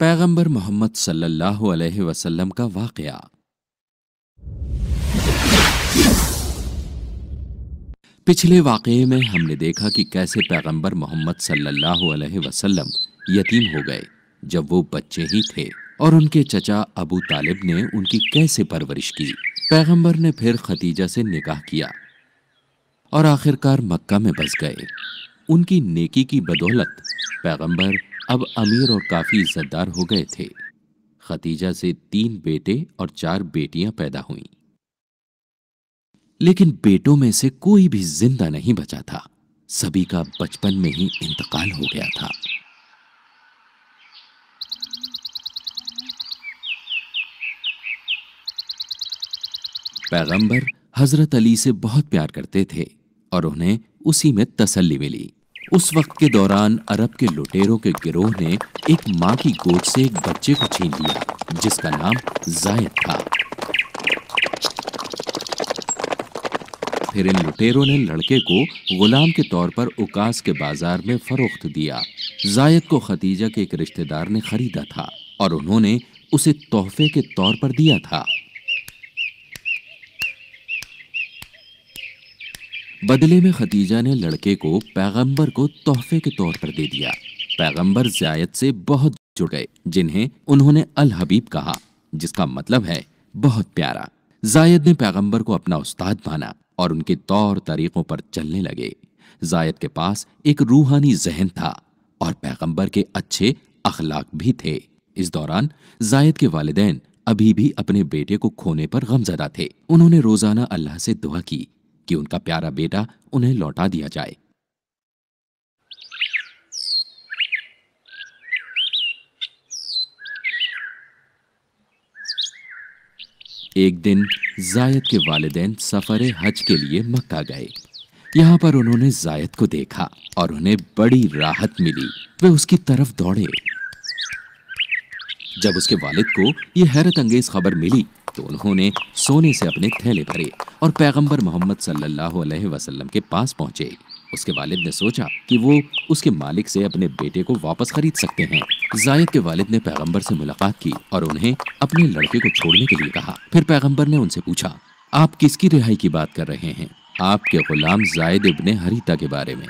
पैगंबर मोहम्मद सल्लल्लाहु अलैहि वसल्लम का वाक़या। पिछले वाक़ये में हमने देखा कि कैसे पैगंबर मोहम्मद सल्लल्लाहु अलैहि वसल्लम यतीम हो गए जब वो बच्चे ही थे और उनके चचा अबू तालिब ने उनकी कैसे परवरिश की। पैगंबर ने फिर खदीजा से निकाह किया और आखिरकार मक्का में बस गए। उनकी नेकी की बदौलत पैगंबर अब अमीर और काफी इज्जतदार हो गए थे। खदीजा से 3 बेटे और 4 बेटियां पैदा हुईं, लेकिन बेटों में से कोई भी जिंदा नहीं बचा था। सभी का बचपन में ही इंतकाल हो गया था। पैगंबर हजरत अली से बहुत प्यार करते थे और उन्हें उसी में तसल्ली मिली। उस वक्त के दौरान अरब के लुटेरों के गिरोह ने एक मां की गोद से एक बच्चे को छीन लिया जिसका नाम जायद था। फिर इन लुटेरों ने लड़के को गुलाम के तौर पर उकास के बाजार में फरोख्त दिया। जायद को खदीजा के एक रिश्तेदार ने खरीदा था और उन्होंने उसे तोहफे के तौर पर दिया था। बदले में खदीजा ने लड़के को पैगंबर को तोहफे के तौर पर दे दिया। पैगंबर जायद से बहुत जुड़ गए, जिन्हें उन्होंने अल हबीब कहा, जिसका मतलब है बहुत प्यारा। जायद ने पैगंबर को अपना उस्ताद माना और उनके तौर तरीकों पर चलने लगे। जायद के पास एक रूहानी जहन था और पैगंबर के अच्छे अखलाक भी थे। इस दौरान जायद के वालिदैन अभी भी अपने बेटे को खोने पर गमज़दा थे। उन्होंने रोजाना अल्लाह से दुआ की कि उनका प्यारा बेटा उन्हें लौटा दिया जाए। एक दिन जायद के वालिदैन सफर हज के लिए मक्का गए। यहाँ पर उन्होंने जायद को देखा और उन्हें बड़ी राहत मिली। वे उसकी तरफ दौड़े। जब उसके वालिद को यह हैरत अंगेज खबर मिली तो उन्होंने सोने से अपने थैले भरे और पैगंबर मोहम्मद सल्लल्लाहु अलैहि वसल्लम के पास पहुंचे। उसके वालिद ने सोचा कि वो उसके मालिक से अपने बेटे को वापस खरीद सकते हैं। जायद के वालिद ने पैगंबर से मुलाकात की और उन्हें अपने लड़के को छोड़ने के लिए कहा। फिर पैगंबर ने उनसे पूछा, आप किसकी रिहाई की बात कर रहे हैं? आपके गुलाम जायद इब्ने हरीता के बारे में।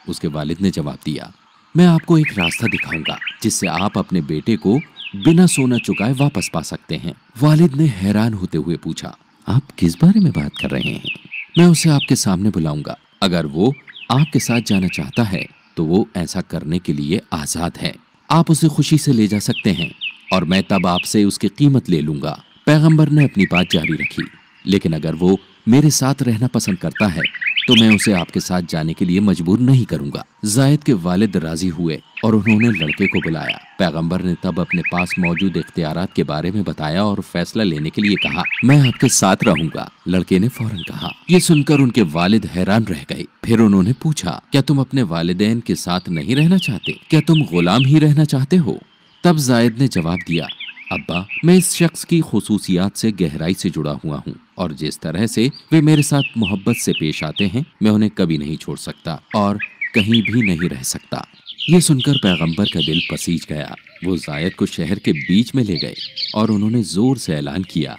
उसके वालिद ने जवाब दिया, मैं आपको एक रास्ता दिखाऊंगा जिससे आप अपने बेटे को बिना सोना चुकाए वापस पा सकते हैं। वालिद ने हैरान होते हुए पूछा, आप किस बारे में बात कर रहे हैं? मैं उसे आपके सामने बुलाऊंगा। अगर वो आपके साथ जाना चाहता है तो वो ऐसा करने के लिए आजाद है। आप उसे खुशी से ले जा सकते हैं और मैं तब आपसे उसकी कीमत ले लूंगा। पैगंबर ने अपनी बात जारी रखी, लेकिन अगर वो मेरे साथ रहना पसंद करता है तो मैं उसे आपके साथ जाने के लिए मजबूर नहीं करूंगा। जायद के वालिद राजी हुए और उन्होंने लड़के को बुलाया। पैगंबर ने तब अपने पास मौजूद इख्तियारात के बारे में बताया और फैसला लेने के लिए कहा, मैं आपके साथ रहूंगा। लड़के ने फौरन कहा। ये सुनकर उनके वालिद हैरान रह गए। फिर उन्होंने पूछा, क्या तुम अपने वालिदैन के साथ नहीं रहना चाहते? क्या तुम गुलाम ही रहना चाहते हो? तब जायद ने जवाब दिया, अब्बा, मैं इस शख्स की खुसूसियात से गहराई से जुड़ा हुआ हूँ और जिस तरह से वे मेरे साथ मोहब्बत से पेश आते हैं मैं उन्हें कभी नहीं छोड़ सकता और कहीं भी नहीं रह सकता। ये सुनकर पैगंबर का दिल पसीज गया। वो जायद को शहर के बीच में ले गए और उन्होंने जोर से ऐलान किया,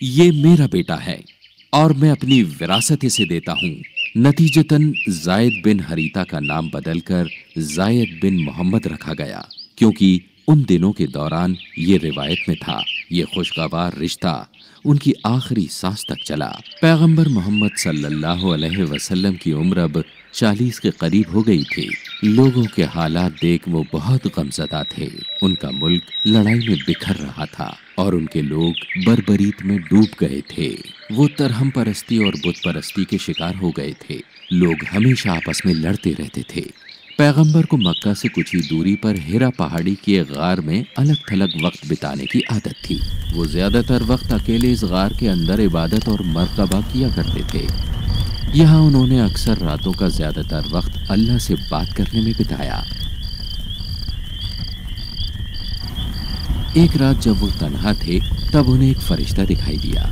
ये मेरा बेटा है और मैं अपनी विरासत इसे देता हूँ। नतीजतन जायद बिन हरीता का नाम बदलकर जायद बिन मोहम्मद रखा गया, क्योंकि उन दिनों के दौरान ये रिवायत में था। ये खुशगवार रिश्ता उनकी आखिरी सांस तक चला। पैगंबर मोहम्मद सल्लल्लाहु अलैहि वसल्लम की उम्र अब 40 के करीब हो गई थी। लोगों के हालात देख वो बहुत गमज़दा थे। उनका मुल्क लड़ाई में बिखर रहा था और उनके लोग बर्बरीत में डूब गए थे। वो तरहम परस्ती और बुत परस्ती के शिकार हो गए थे। लोग हमेशा आपस में लड़ते रहते थे। पैगंबर को मक्का से कुछ ही दूरी पर हिरा पहाड़ी के गार में अलग थलग वक्त बिताने की आदत थी। वो ज्यादातर वक्त अकेले इस गार के अंदर इबादत और मरतबा किया करते थे। यहाँ उन्होंने अक्सर रातों का ज्यादातर वक्त अल्लाह से बात करने में बिताया। एक रात जब वो तन्हा थे तब उन्हें एक फरिश्ता दिखाई दिया।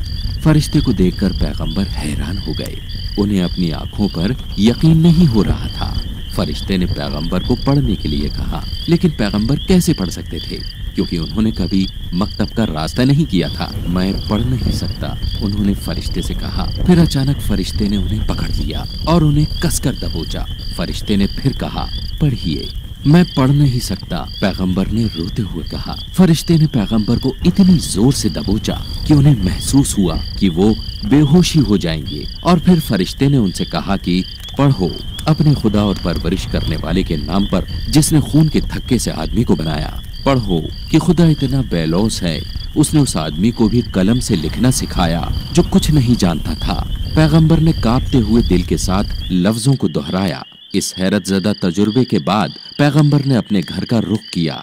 फरिश्ते को देखकर पैगंबर हैरान हो गए। उन्हें अपनी आंखों पर यकीन नहीं हो रहा था। फरिश्ते ने पैगंबर को पढ़ने के लिए कहा, लेकिन पैगंबर कैसे पढ़ सकते थे क्योंकि उन्होंने कभी मकतब का रास्ता नहीं किया था। मैं पढ़ नहीं सकता, उन्होंने फरिश्ते से कहा। फिर अचानक फरिश्ते ने उन्हें पकड़ लिया और उन्हें कसकर दबोचा। फरिश्ते ने फिर कहा, पढ़िए। मैं पढ़ नहीं सकता, पैगंबर ने रोते हुए कहा। फरिश्ते ने पैगंबर को इतनी जोर से दबोचा कि उन्हें महसूस हुआ कि वो बेहोशी हो जाएंगे, और फिर फरिश्ते ने उनसे कहा कि पढ़ो अपने खुदा और परवरिश करने वाले के नाम पर, जिसने खून के थक्के से आदमी को बनाया। पढ़ो कि खुदा इतना बेलौस है, उसने उस आदमी को भी कलम से लिखना सिखाया जो कुछ नहीं जानता था। पैगंबर ने कांपते हुए दिल के साथ लफ्जों को दोहराया। इस हैरत ज़दा तजुर्बे के बाद पैगंबर ने अपने घर का रुख किया।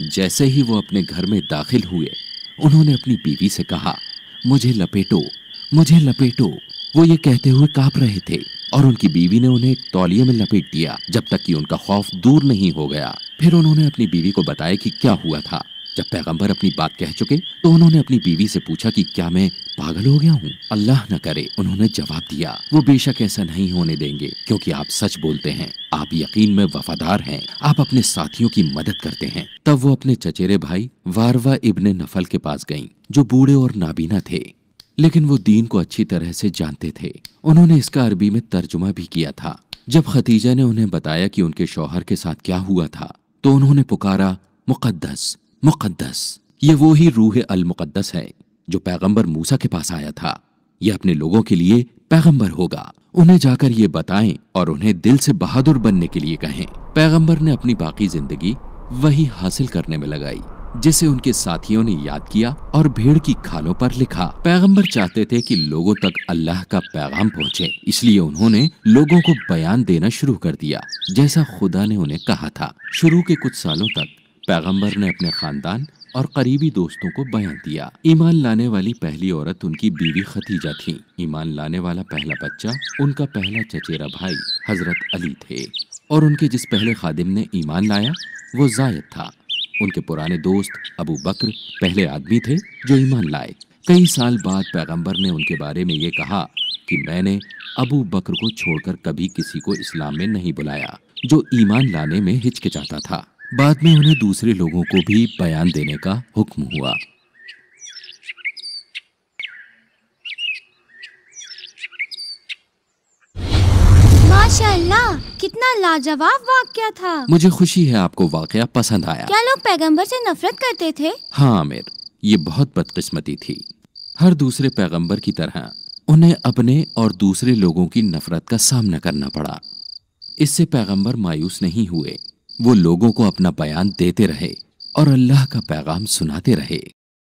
जैसे ही वो अपने घर में दाखिल हुए, उन्होंने अपनी बीवी से कहा, मुझे लपेटो, मुझे लपेटो। वो ये कहते हुए कांप रहे थे और उनकी बीवी ने उन्हें एक तौलिए में लपेट दिया जब तक कि उनका खौफ दूर नहीं हो गया। फिर उन्होंने अपनी बीवी को बताया कि क्या हुआ था। जब पैगंबर अपनी बात कह चुके तो उन्होंने अपनी बीवी से पूछा कि क्या मैं पागल हो गया हूँ। अल्लाह न करे, उन्होंने जवाब दिया, वो बेशक ऐसा नहीं होने देंगे क्योंकि आप सच बोलते हैं, आप यकीन में वफादार हैं, आप अपने साथियों की मदद करते हैं। तब वो अपने चचेरे भाई वारवा इब्ने नफल के पास गईं, जो बूढ़े और नाबीना थे, लेकिन वो दीन को अच्छी तरह से जानते थे। उन्होंने इसका अरबी में तर्जुमा भी किया था। जब खतीजा ने उन्हें बताया कि उनके शौहर के साथ क्या हुआ था तो उन्होंने पुकारा, मुकद्दस मुकद्दस। ये वो ही रूह अल मुकद्दस है जो पैगंबर मूसा के पास आया था। ये अपने लोगों के लिए पैगंबर होगा, उन्हें जाकर ये बताएं और उन्हें दिल से बहादुर बनने के लिए कहें। पैगंबर ने अपनी बाकी जिंदगी वही हासिल करने में लगाई जिसे उनके साथियों ने याद किया और भेड़ की खालों पर लिखा। पैगंबर चाहते थे कि लोगों तक अल्लाह का पैगाम पहुंचे, इसलिए उन्होंने लोगों को बयान देना शुरू कर दिया जैसा खुदा ने उन्हें कहा था। शुरू के कुछ सालों तक पैगंबर ने अपने खानदान और करीबी दोस्तों को बयान दिया। ईमान लाने वाली पहली औरत उनकी बीवी खतीजा थी। ईमान लाने वाला पहला बच्चा उनका पहला चचेरा भाई हजरत अली थे, और उनके जिस पहले खादिम ने ईमान लाया वो जायद था। उनके पुराने दोस्त अबू बकर पहले आदमी थे जो ईमान लाए। कई साल बाद पैगंबर ने उनके बारे में ये कहा कि मैंने अबू बकर को छोड़कर कभी किसी को इस्लाम में नहीं बुलाया जो ईमान लाने में हिचकिचाता था। बाद में उन्हें दूसरे लोगों को भी बयान देने का हुक्म हुआ। माशाअल्लाह, कितना लाजवाब वाक़या था। मुझे खुशी है आपको वाक़या पसंद आया। क्या लोग पैगंबर से नफरत करते थे? हाँ आमिर, ये बहुत बदकिस्मती थी। हर दूसरे पैगंबर की तरह उन्हें अपने और दूसरे लोगों की नफरत का सामना करना पड़ा। इससे पैगंबर मायूस नहीं हुए, वो लोगों को अपना बयान देते रहे और अल्लाह का पैगाम सुनाते रहे।